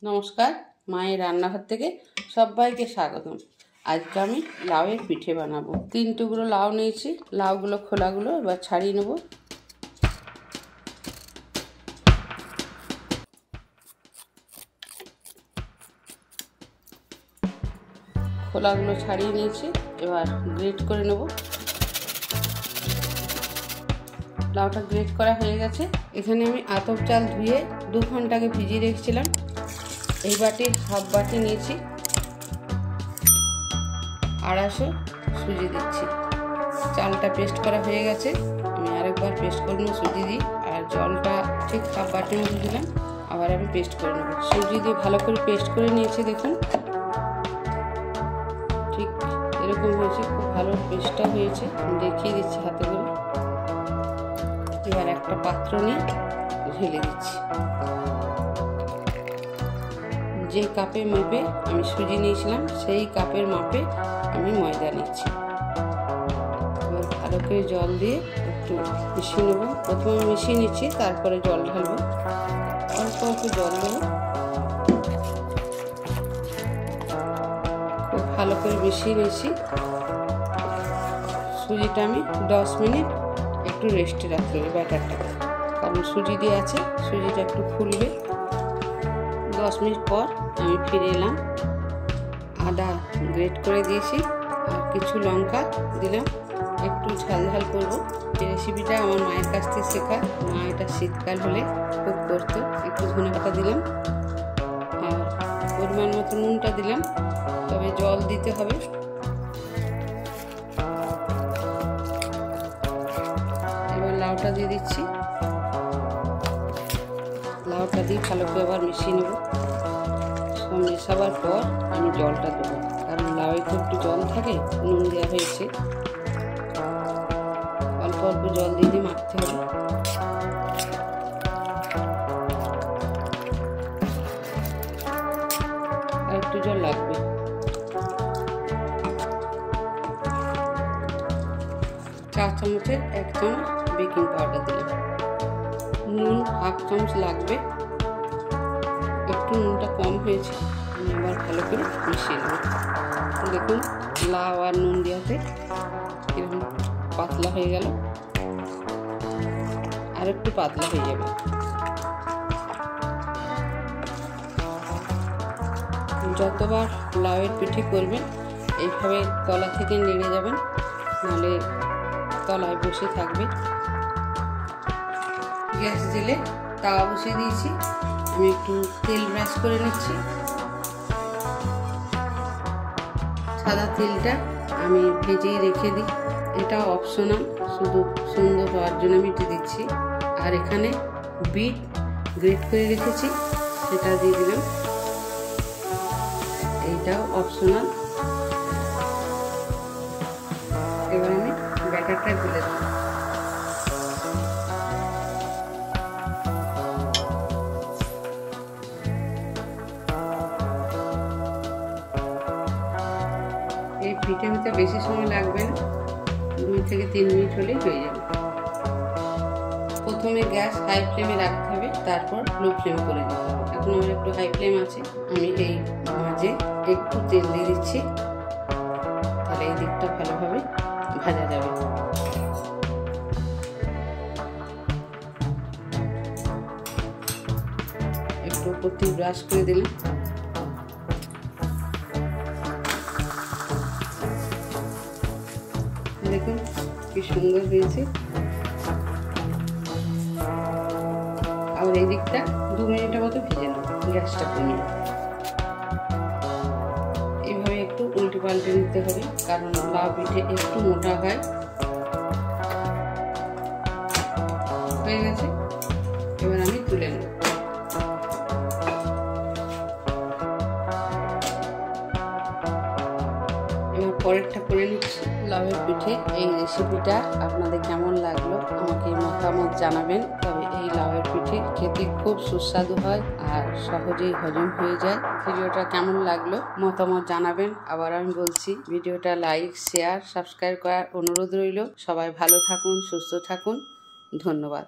নমস্কার, মায়ের রান্নাঘর থেকে সবাইকে স্বাগতম। আজকে আমি লাউয়ের পিঠে বানাবো। 3 টুকরো লাউ নিয়েছি। লাউগুলো খোলাগুলো এবার ছাড়িয়ে নেব। খোলাগুলো ছাড়িয়ে নিয়েছি, এবার গ্রেট করে নেব। লাউটা গ্রেট করা হয়ে গেছে। এখানে আমি আতপ চাল ধুয়ে 2 ঘন্টা আগে ভিজিয়ে রেখেছিলাম। এই বাটির হাফ বাটি নিয়েছি। 250 সুজি দিচ্ছি। চালটা পেস্ট করা হয়ে গেছে, আমি আরেকবার পেস্ট করে নেব সুজি দিই। আর জলটা ঠিক হাফ বাটির মতো দিলাম, আবার আমি পেস্ট করে নেব। সুজি দিয়ে ভালো করে পেস্ট করে নিয়েছি। দেখুন ঠিক এরকম হয়েছে, খুব ভালো পেস্টটা হয়েছে। আমি দেখিয়ে দিচ্ছি হাতে করে। এবার একটা পাত্র নিয়ে ঢেলে দিচ্ছি। যে কাপে মেপে আমি সুজি নিয়েছিলাম সেই কাপের মাপে আমি ময়দা নিচ্ছি। এবার ভালো করে জল দিয়ে একটু মিশিয়ে নেব। প্রথমে মিশিয়ে নিচ্ছি, তারপরে জল ঢালবো। অল্প অল্প জল দেবো। খুব ভালো করে মিশিয়ে নিচ্ছি। সুজিটা আমি 10 মিনিট একটু রেস্টে রাখতে হবে ব্যাটারটা, কারণ সুজি দিয়ে আছে, সুজিটা একটু ফুলবে। 10 মিনিট পর আমি ফিরে এলাম। আদা গ্রেট করে দিয়েছি আর কিছু লঙ্কা দিলাম। একটু ঝাল ঝাল করবো। এই রেসিপিটা আমার মায়ের কাছ থেকে শেখা। মা এটা শীতকাল হলে খুব করতো। একটু ধনে পাতা দিলাম আর পরিমাণ মতো নুনটা দিলাম, তবে জল দিতে হবে। এবার লাউটা দিয়ে দিচ্ছি। লাউটা দিয়ে ভালো করে আবার মিশিয়ে নেব। সব মেশাবার পর আমি জলটা দেবো, কারণ লাউয়ে তো একটু জল থাকে, নুন দেওয়া হয়েছে। অল্প অল্প জল দিয়ে মাখতে হবে। আর একটু জল লাগবে। চা চামচের 1 চামচ বেকিং পাউডার দিলাম। নুন হাফ চামচ লাগবে। একটু নুনটা কম হয়েছে, আমি আবার ভালো করে মিশিয়ে নেব। দেখুন লাউ আর নুন দেওয়াতে এরকম পাতলা হয়ে গেল, আর একটু পাতলা হয়ে যাবে। যতবার লাউয়ের পিঠে করবেন এইভাবে তলা থেকে নেড়ে যাবেন, নাহলে তলায় বসে থাকবে। গ্যাস জেলে তাওয়া বসিয়ে দিয়েছি। আমি একটু তেল ব্রাশ করে নিচ্ছি। সাদা তেলটা আমি ভেজেই রেখে দিই, এটা অপশনাল, শুধু সুন্দর হওয়ার জন্য আমি এটা দিচ্ছি। আর এখানে বিট গ্রেট করে রেখেছি, সেটা দিয়ে দিলাম। এইটাও অপশনাল। এবার আমি ব্যাটারটা ঢেলে দেবো। এই পিঠে হতে বেশি সময় লাগবে না, 2 থেকে 3 মিনিট হলেই হয়ে যাবে। প্রথমে গ্যাস হাই ফ্লেমে রাখতে হবে, তারপর লো ফ্লেম করে দিতে হবে। এখন আমার একটু হাই ফ্লেম আছে। আমি এই মাঝে একটু তেল দিয়ে দিচ্ছি, তাহলে এই দিকটা ভালোভাবে ভাজা যাবে। একটু উপর দিয়ে ব্রাশ করে দিলাম। দেখুন কি সুন্দর হয়েছে। আর এই দিকটা 2 মিনিটের মতো ভেজে নেব, গ্যাসটা কমিয়ে। এইভাবে একটু উল্টে পাল্টে নিতে হবে, কারণ লাউ পিঠে একটু মোটা হয়। হয়ে গেছে, এবার আমি তুলে নেব। এবার পরেরটা করে নিচ্ছি। লাউয়ের পিঠে এই রেসিপিটা আপনাদের কেমন লাগলো আমাকে মতামত জানাবেন। তবে এই লাউয়ের পিঠে খেতে খুব সুস্বাদু হয় আর সহজেই হজম হয়ে যায়। ভিডিওটা কেমন লাগলো মতামত জানাবেন। আবার আমি বলছি, ভিডিওটা লাইক, শেয়ার, সাবস্ক্রাইব করার অনুরোধ রইল। সবাই ভালো থাকুন, সুস্থ থাকুন। ধন্যবাদ।